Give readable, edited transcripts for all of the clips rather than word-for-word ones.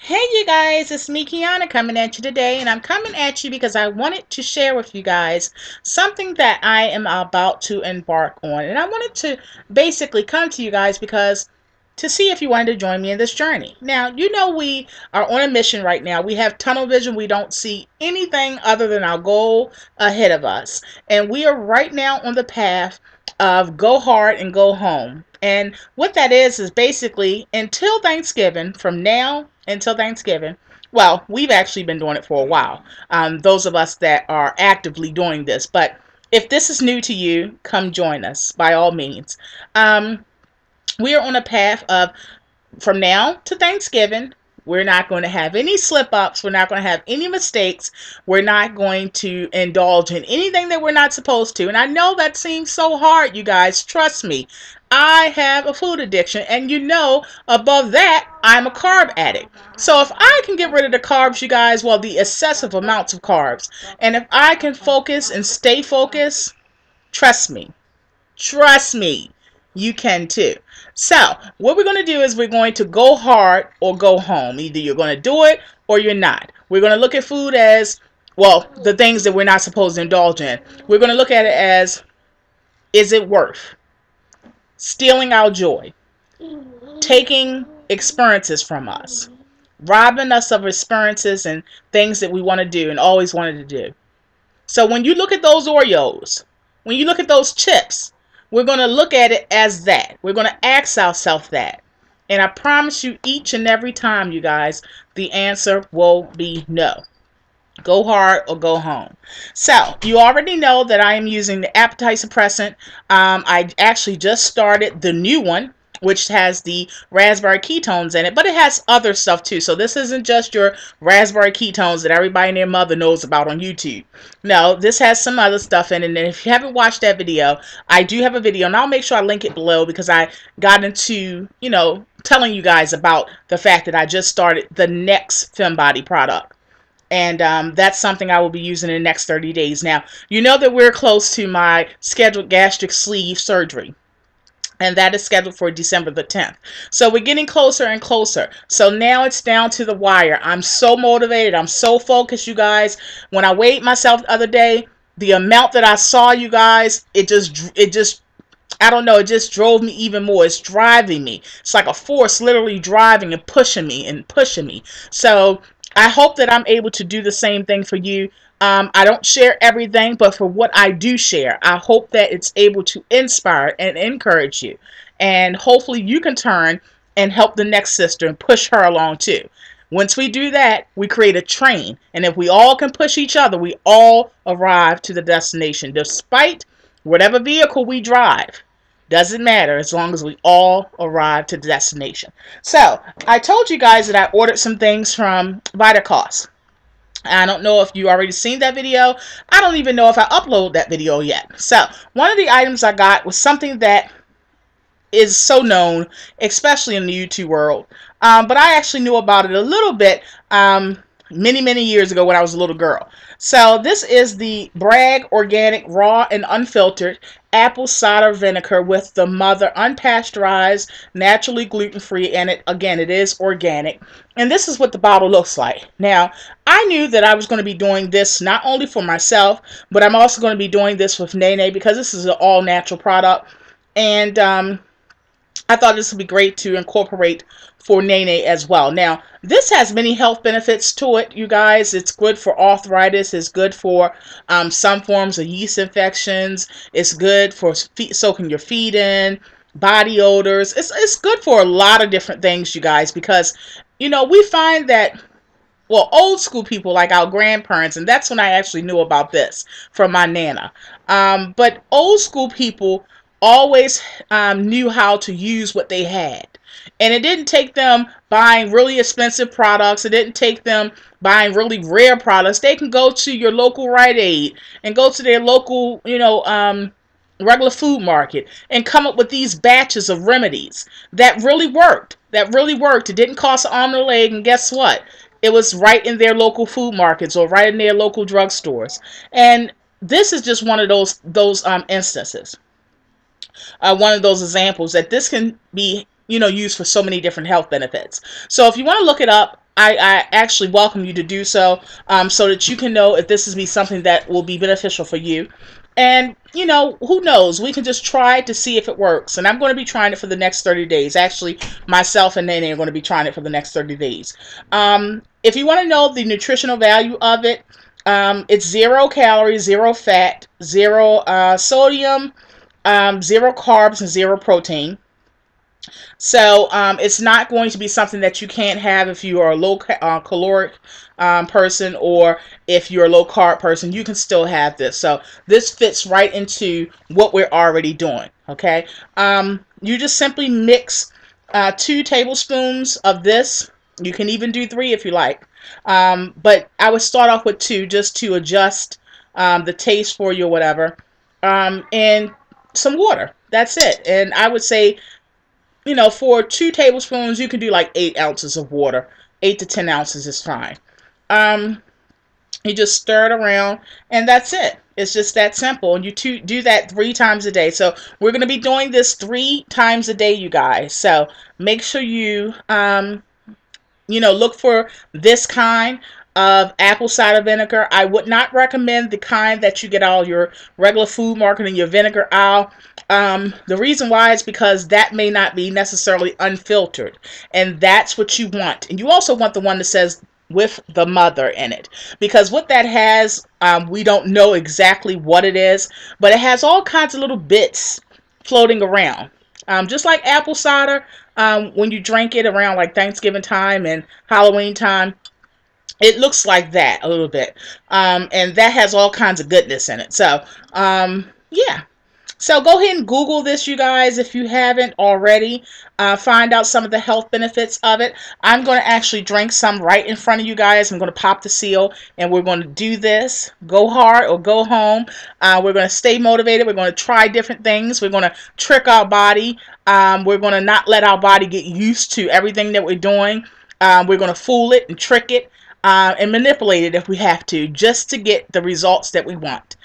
Hey you guys, it's me Kiana coming at you today, and I'm coming at you because I wanted to share with you guys something that I am about to embark on. And I wanted to basically come to you guys because to see if you wanted to join me in this journey. Now, you know we are on a mission right now. We have tunnel vision. We don't see anything other than our goal ahead of us. And we are right now on the path of go hard and go home. And what that is basically until Thanksgiving, from now until Thanksgiving, well, we've actually been doing it for a while. Those of us that are actively doing this. But if this is new to you, come join us by all means. We are on a path of from now to Thanksgiving. We're not going to have any slip ups. We're not going to have any mistakes. We're not going to indulge in anything that we're not supposed to. And I know that seems so hard, you guys. Trust me. I have a food addiction. And you know, above that, I'm a carb addict. So if I can get rid of the carbs, you guys, well, the excessive amounts of carbs, and if I can focus and stay focused, trust me. Trust me, you can too. So, what we're going to do is we're going to go hard or go home. Either you're going to do it or you're not. We're going to look at food as, well, the things that we're not supposed to indulge in. We're going to look at it as, is it worth stealing our joy, taking experiences from us, robbing us of experiences and things that we want to do and always wanted to do. So when you look at those Oreos, when you look at those chips, we're going to look at it as that. We're going to ask ourselves that. And I promise you each and every time, you guys, the answer will be no. Go hard or go home. So, you already know that I am using the appetite suppressant. I actually just started the new one, which has the raspberry ketones in it, but it has other stuff too. So this isn't just your raspberry ketones that everybody and their mother knows about on YouTube. No, this has some other stuff in it. And if you haven't watched that video, I do have a video, and I'll make sure I link it below because I got into, telling you guys about the fact that I just started the next FemBody product. And that's something I will be using in the next 30 days. Now, you know that we're close to my scheduled gastric sleeve surgery. And that is scheduled for December the 10th. So we're getting closer and closer. So now it's down to the wire. I'm so motivated. I'm so focused, you guys. When I weighed myself the other day, the amount that I saw, you guys, it just, I don't know, it just drove me even more. It's driving me. It's like a force literally driving and pushing me and pushing me. So I hope that I'm able to do the same thing for you. I don't share everything, but for what I do share, I hope that it's able to inspire and encourage you. And hopefully you can turn and help the next sister and push her along too. Once we do that, we create a train. And if we all can push each other, we all arrive to the destination. Despite whatever vehicle we drive, doesn't matter as long as we all arrive to the destination. So, I told you guys that I ordered some things from Vitacost. I don't know if you already seen that video. I don't even know if I uploaded that video yet. So, one of the items I got was something that is so known, especially in the YouTube world. But I actually knew about it a little bit many years ago when I was a little girl. So, this is the Bragg Organic Raw and Unfiltered Apple Cider Vinegar with the mother unpasteurized, naturally gluten-free, and it is organic. And this is what the bottle looks like. Now, I knew that I was going to be doing this not only for myself, but I'm also going to be doing this with Nene because this is an all-natural product. And I thought this would be great to incorporate for Nene as well. Now, this has many health benefits to it, you guys. It's good for arthritis. It's good for some forms of yeast infections. It's good for soaking your feet in, body odors. It's good for a lot of different things, you guys, because, we find that, well, old school people like our grandparents, and that's when I actually knew about this from my Nana. But old school people always knew how to use what they had. And it didn't take them buying really expensive products. It didn't take them buying really rare products. They can go to your local Rite Aid and go to their local, regular food market and come up with these batches of remedies that really worked. It didn't cost an arm and a leg. And guess what? It was right in their local food markets or right in their local drugstores. And this is just one of those instances. One of those examples that this can be used for so many different health benefits. So if you want to look it up, I actually welcome you to do so that you can know if this is be something that will be beneficial for you. And, you know, who knows? We can just try it to see if it works. And I'm going to be trying it for the next 30 days. Actually, myself and Nene are going to be trying it for the next 30 days. If you want to know the nutritional value of it, it's 0 calories, 0 fat, 0 sodium, 0 carbs, and 0 protein. So it's not going to be something that you can't have if you are a low caloric person, or if you're a low carb person. You can still have this. So this fits right into what we're already doing. Okay. You just simply mix 2 tablespoons of this. You can even do 3 if you like. But I would start off with 2 just to adjust the taste for you or whatever. And some water. That's it. And I would say, you know, for 2 tablespoons, you can do like 8 ounces of water. 8 to 10 ounces is fine. You just stir it around, and that's it. It's just that simple. And you do that 3 times a day. So we're going to be doing this 3 times a day, you guys. So make sure you, look for this kind of apple cider vinegar. I would not recommend the kind that you get all your regular food market in your vinegar aisle. The reason why is because that may not be necessarily unfiltered, and that's what you want. And you also want the one that says with the mother in it, because what that has, we don't know exactly what it is, but it has all kinds of little bits floating around. Just like apple cider, when you drink it around like Thanksgiving time and Halloween time, it looks like that a little bit. And that has all kinds of goodness in it. So, yeah. So go ahead and Google this, you guys, if you haven't already. Find out some of the health benefits of it. I'm going to actually drink some right in front of you guys. I'm going to pop the seal, and we're going to do this. Go hard or go home. We're going to stay motivated. We're going to try different things. We're going to trick our body. We're going to not let our body get used to everything that we're doing. We're going to fool it and trick it. And manipulate it if we have to, just to get the results that we want.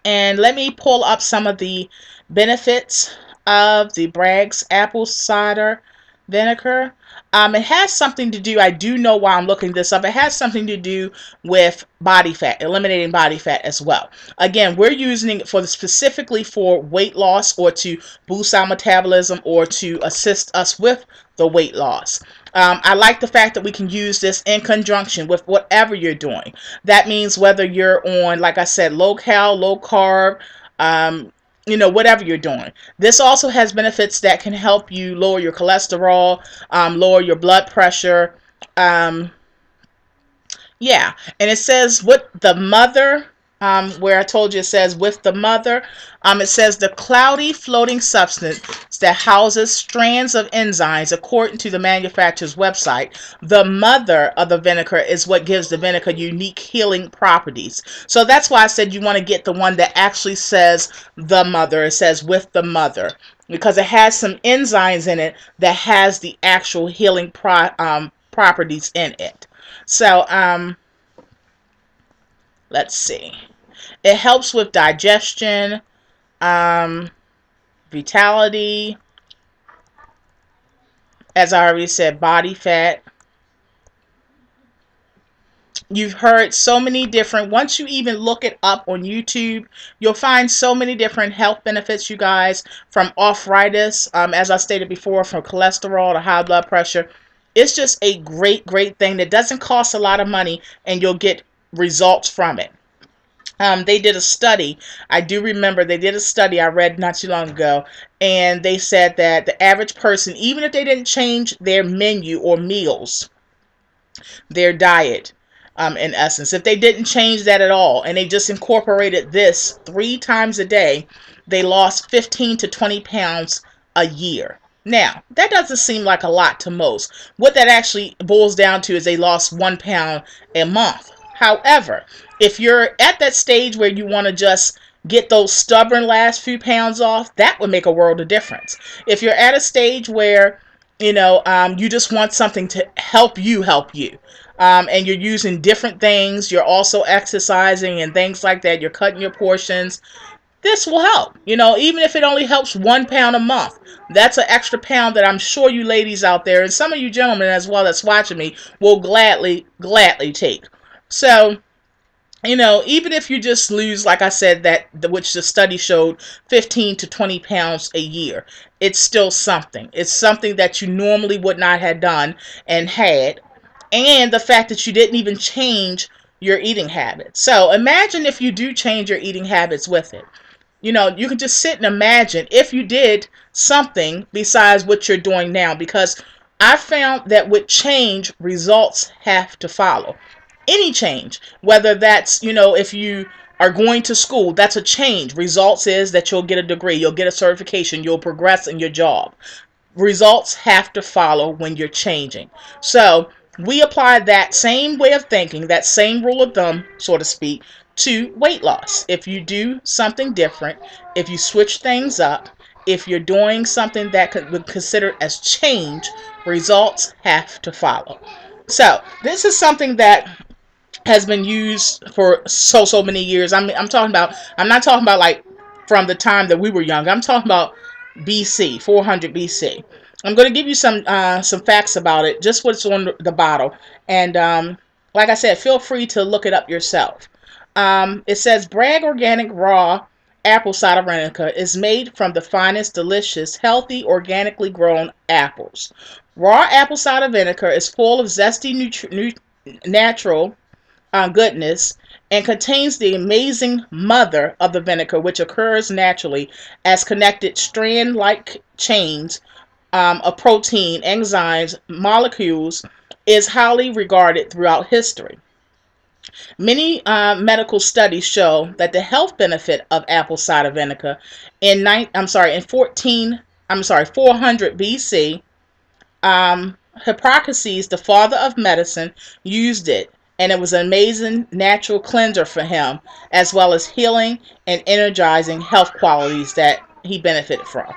And let me pull up some of the benefits of the Bragg's apple cider vinegar. It has something to do, I do know why I'm looking this up, it has something to do with body fat, eliminating body fat as well. Again, we're using it for specifically for weight loss, or to boost our metabolism, or to assist us with the weight loss. I like the fact that we can use this in conjunction with whatever you're doing. That means whether you're on, like I said, low cal, low carb, whatever you're doing. This also has benefits that can help you lower your cholesterol, lower your blood pressure. Yeah, and it says with the mother, where I told you it says with the mother, it says the cloudy floating substance that houses strands of enzymes, according to the manufacturer's website. The mother of the vinegar is what gives the vinegar unique healing properties. So that's why I said you want to get the one that actually says the mother. It says with the mother, because it has some enzymes in it that has the actual healing properties in it. So let's see. It helps with digestion, vitality, as I already said, body fat. You've heard so many different, once you even look it up on YouTube, you'll find so many different health benefits, you guys, from arthritis, as I stated before, from cholesterol to high blood pressure. It's just a great, great thing that doesn't cost a lot of money, and you'll get results from it. They did a study. I do remember they did a study I read not too long ago, and they said that the average person, even if they didn't change their menu or meals, their diet, in essence, if they didn't change that at all, and they just incorporated this 3 times a day, they lost 15 to 20 pounds a year. Now, that doesn't seem like a lot to most. What that actually boils down to is they lost 1 pound a month. However, if you're at that stage where you want to just get those stubborn last few pounds off, that would make a world of difference. If you're at a stage where, you just want something to help you, and you're using different things, you're also exercising and things like that, you're cutting your portions, this will help. You know, even if it only helps 1 pound a month, that's an extra pound that I'm sure you ladies out there and some of you gentlemen as well that's watching me will gladly take. So, you know, even if you just lose, like I said, which the study showed 15 to 20 pounds a year, it's still something. It's something that you normally would not have done and had. And the fact that you didn't even change your eating habits. So imagine if you do change your eating habits with it. You know, you can just sit and imagine if you did something besides what you're doing now, because I found that with change, results have to follow. Any change, whether that's, you know, if you are going to school, that's a change. Results is that you'll get a degree, you'll get a certification, you'll progress in your job. Results have to follow when you're changing. So we apply that same way of thinking, that same rule of thumb, so to speak, to weight loss. If you do something different, if you switch things up, if you're doing something that could be considered as change, results have to follow. So this is something that has been used for so many years. I'm talking about, I'm not talking about like from the time that we were young. I'm talking about BC, 400 BC. I'm going to give you some facts about it, just what's on the bottle, and like I said, feel free to look it up yourself. It says Bragg Organic Raw Apple Cider Vinegar is made from the finest, delicious, healthy, organically grown apples. Raw apple cider vinegar is full of zesty, natural goodness, and contains the amazing mother of the vinegar, which occurs naturally as connected strand-like chains of protein, enzymes, molecules, is highly regarded throughout history. Many medical studies show that the health benefit of apple cider vinegar in 400 BC, Hippocrates, the father of medicine, used it, and it was an amazing natural cleanser for him, as well as healing and energizing health qualities that he benefited from.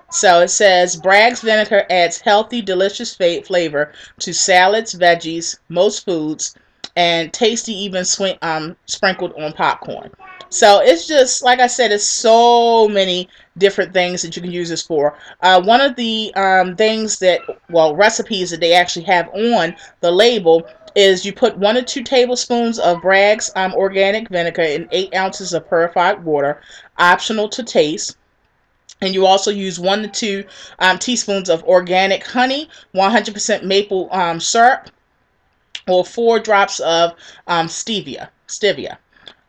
So it says Bragg's vinegar adds healthy, delicious flavor to salads, veggies, most foods, and tasty even sprinkled on popcorn. So it's just, like I said, it's so many different things that you can use this for. One of the things that, well, recipes that they actually have on the label is you put 1 or 2 tablespoons of Bragg's organic vinegar in 8 ounces of purified water, optional to taste. And you also use 1 to 2 teaspoons of organic honey, 100% maple syrup, or 4 drops of stevia.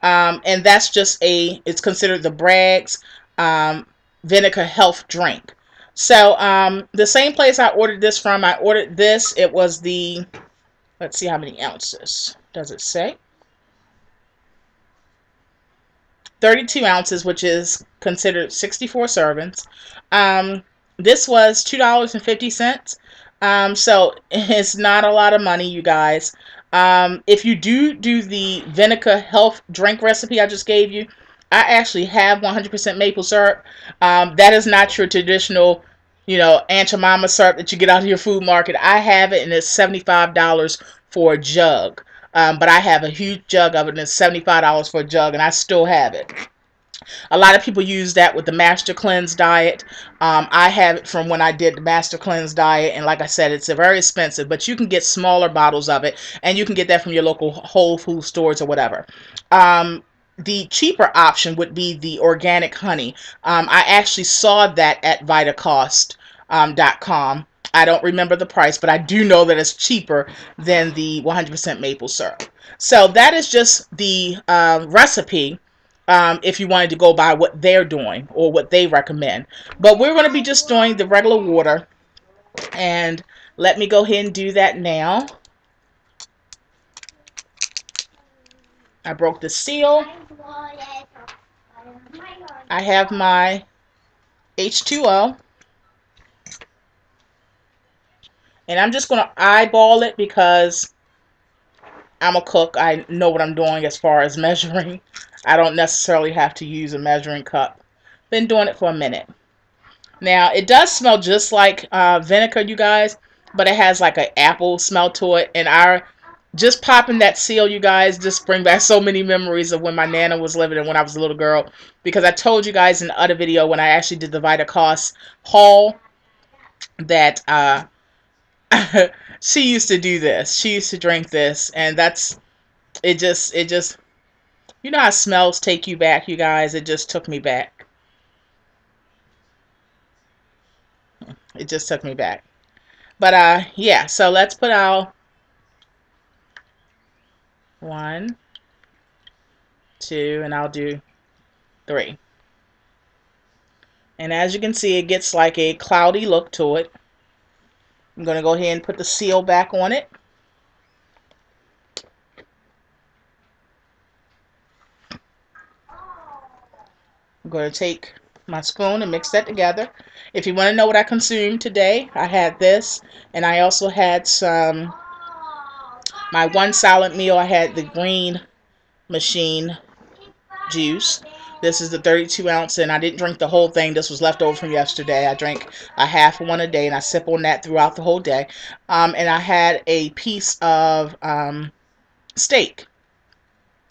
And that's just it's considered the Bragg's vinegar health drink. So the same place I ordered this from, it was the, let's see how many ounces. Does it say? 32 ounces, which is considered 64 servings. This was $2.50. So it's not a lot of money, you guys. If you do the vinegar health drink recipe I just gave you, I actually have 100% maple syrup. That is not your traditional, you know, Aunt Jemima syrup that you get out of your food market. I have it, and it's $75 for a jug. But I have a huge jug of it, and it's $75 for a jug, and I still have it. A lot of people use that with the Master Cleanse diet. I have it from when I did the Master Cleanse diet, and like I said, it's very expensive, but you can get smaller bottles of it, and you can get that from your local Whole Food stores or whatever. The cheaper option would be the organic honey. I actually saw that at Vitacost.com. I don't remember the price, but I do know that it's cheaper than the 100% maple syrup. So that is just the recipe, if you wanted to go by what they're doing or what they recommend. But we're going to be just doing the regular water. And let me go ahead and do that now. I broke the seal. I have my H2O. And I'm just going to eyeball it because I'm a cook. I know what I'm doing as far as measuring. I don't necessarily have to use a measuring cup. Been doing it for a minute. Now, it does smell just like vinegar, you guys, but it has like an apple smell to it. And just popping that seal, you guys, just bring back so many memories of when my Nana was living and when I was a little girl. Because I told you guys in the other video when I actually did the Vitacost haul that she used to do this. She used to drink this, and that's it just you know how smells take you back, you guys. It just took me back. It just took me back. But yeah, so let's put our 1, 2, and I'll do 3. And as you can see, it gets like a cloudy look to it. I'm going to go ahead and put the seal back on it. I'm going to take my spoon and mix that together. If you want to know what I consumed today, I had this, and I also had my one salad meal, I had the green machine juice. This is the 32 ounce, and I didn't drink the whole thing. This was left over from yesterday. I drank a half one a day, and I sip on that throughout the whole day. And I had a piece of steak.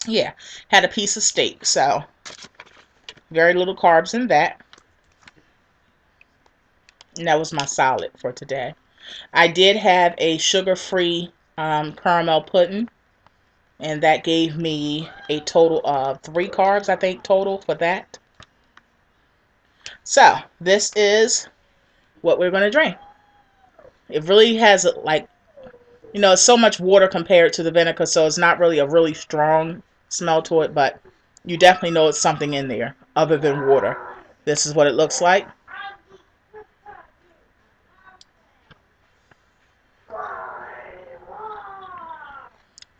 Yeah, had a piece of steak. So very little carbs in that. And that was my salad for today. I did have a sugar-free caramel pudding, and that gave me a total of 3 carbs, I think, total for that. So this is what we're going to drink. It really has, like, you know, so much water compared to the vinegar, so it's not really a really strong smell to it, but you definitely know it's something in there other than water. This is what it looks like.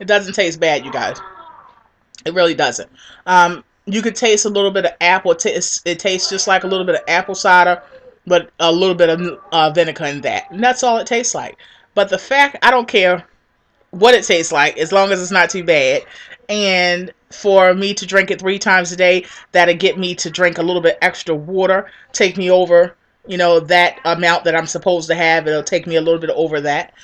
It doesn't taste bad, you guys. It really doesn't. You could taste a little bit of apple. It tastes just like a little bit of apple cider, but a little bit of vinegar in that. And that's all it tastes like. But the fact, I don't care what it tastes like, as long as it's not too bad. And for me to drink it 3 times a day, that'll get me to drink a little bit extra water, take me over, you know, that amount that I'm supposed to have. It'll take me a little bit over that.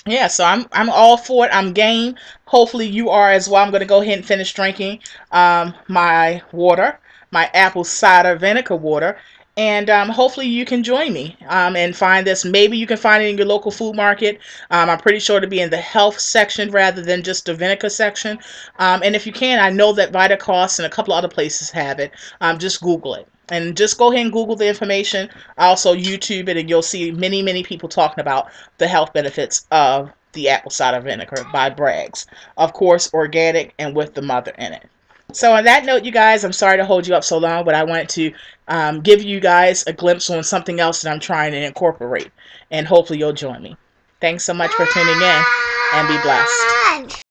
Yeah, so I'm all for it. I'm game. Hopefully you are as well. I'm going to go ahead and finish drinking my water, my apple cider vinegar water, and hopefully you can join me and find this. Maybe you can find it in your local food market. I'm pretty sure to be in the health section rather than just the vinegar section. And if you can, I know that Vitacost and a couple other places have it. Just Google it. And just go ahead and Google the information. Also YouTube it, and you'll see many, many people talking about the health benefits of the apple cider vinegar by Bragg's. Of course, organic and with the mother in it. So on that note, you guys, I'm sorry to hold you up so long, but I wanted to give you guys a glimpse on something else that I'm trying to incorporate. And hopefully you'll join me. Thanks so much for tuning in, and be blessed.